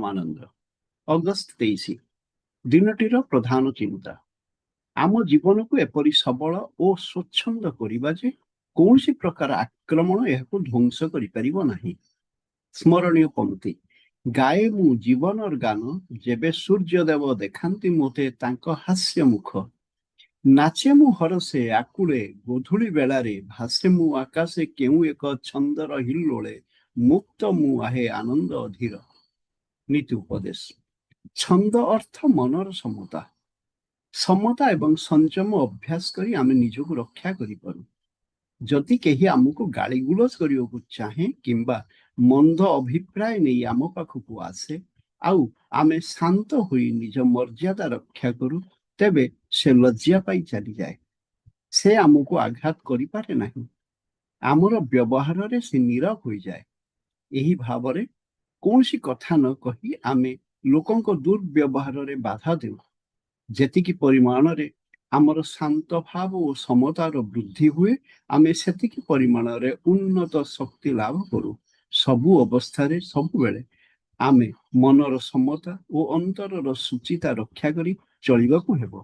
Ramanand. August 23 ଦିନଟିର ପ୍ରଧାନ ଚିନ୍ତା। ଆମ ଜୀବନକୁ ଏପରି ସବଳ ଓ ସ୍ୱଚ୍ଛନ୍ଦ କରିବା ଯେ କୌଣସି ପ୍ରକାର ଆକ୍ରମଣ ଏହାକୁ ଧ୍ୱଂସ କରିପାରିବ ନାହିଁ। ସ୍ମରଣୀୟ ପଂକ୍ତି। ଗାଏ ମୁଁ ଜୀବନର ଗାନ, ଯେବେ ସୂର୍ଯ୍ୟଦେବ ଦେଖାନ୍ତି ମୋତେ ତାଙ୍କ ହାସ୍ୟ ମୁଖ। ନାଚେ ମୁଁ ହରସେ ଆକୁଳେ, ଗୋଧୂଳି ବେଳାରେ ଭାସେ ମୁଁ ଆକାଶେ କେଉଁ ଏକ ଛନ୍ଦର ହିଲ୍ଲୋଳେ, ମୁକ୍ତ ମୁଁ ଆହେ ଆନନ୍ଦ ଅଧୀର। ନୀତି ଉପଦେଶ। ଛନ୍ଦ ଅର୍ଥ ମନର ସମତା। ସମତା ଏବଂ ସଂଯମ ଅଭ୍ୟାସ କରି ଆମେ ନିଜକୁ ରକ୍ଷା କରିପାରୁ। ଯଦି କେହି ଆମକୁ ଗାଳିଗୁଲଜ କରିବାକୁ ଚାହେଁ କିମ୍ବା ମନ୍ଦ ଅଭିପ୍ରାୟ ନେଇ ଆମ ପାଖକୁ ଆସେ ଆଉ ଆମେ ଶାନ୍ତ ହୋଇ ନିଜ ମର୍ଯ୍ୟାଦା ରକ୍ଷା କରୁ, ତେବେ ସେ ଲଜ୍ଜା ପାଇ ଚାଲିଯାଏ। ସେ ଆମକୁ ଆଘାତ କରିପାରେ ନାହିଁ। ଆମର ବ୍ୟବହାରରେ ସେ ନୀରବ ହୋଇଯାଏ। ଏହି ଭାବରେ କୌଣସି କଥା ନ କହି ଆମେ ଲୋକଙ୍କ ଦୁର୍ବ୍ୟବହାରରେ ବାଧା ଦେଉ। ଯେତିକି ପରିମାଣରେ ଆମର ଶାନ୍ତ ଭାବ ଓ ସମତାର ବୃଦ୍ଧି ହୁଏ, ଆମେ ସେତିକି ପରିମାଣରେ ଉନ୍ନତ ଶକ୍ତି ଲାଭ କରୁ। ସବୁ ଅବସ୍ଥାରେ ସବୁବେଳେ ଆମେ ମନର ସମତା ଓ ଅନ୍ତରର ସୁଚିତା ରକ୍ଷା କରି ଚଳିବାକୁ ହେବ।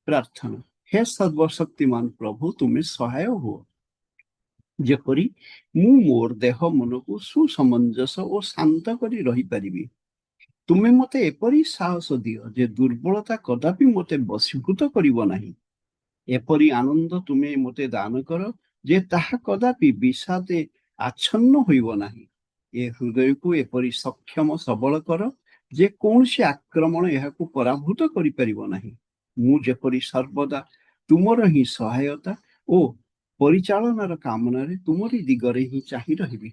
ପ୍ରାର୍ଥନା। ହେ ସର୍ବଶକ୍ତିମାନ ପ୍ରଭୁ, ତୁମେ ସହାୟ ହୁଅ ଯେପରି ମୁଁ ମୋର ଦେହ ମନକୁ ସୁସମଞ୍ଜସ ଓ ଶାନ୍ତ କରି ରହିପାରିବି। ତୁମେ ମୋତେ ଏପରି ସାହସ ଦିଅ ଯେ ଦୁର୍ବଳତା କଦାପି ମୋତେ ବଶୀଭୂତ କରିବ ନାହିଁ। ଏପରି ଆନନ୍ଦ ତୁମେ ମୋତେ ଦାନ କର ଯେ ତାହା କଦାପି ବିଷାଦେ ଆଚ୍ଛନ୍ନ ହୋଇବ ନାହିଁ। ଏ ହୃଦୟକୁ ଏପରି ସକ୍ଷମ ସବଳ କର ଯେ କୌଣସି ଆକ୍ରମଣ ଏହାକୁ ପରାଭୂତ କରିପାରିବ ନାହିଁ। ମୁଁ ଯେପରି ସର୍ବଦା ତୁମର ହିଁ ସହାୟତା ଓ ପରିଚାଳନାର କାମନାରେ ତୁମରି ଦିଗରେ ହିଁ ଚାହିଁ ରହିବି।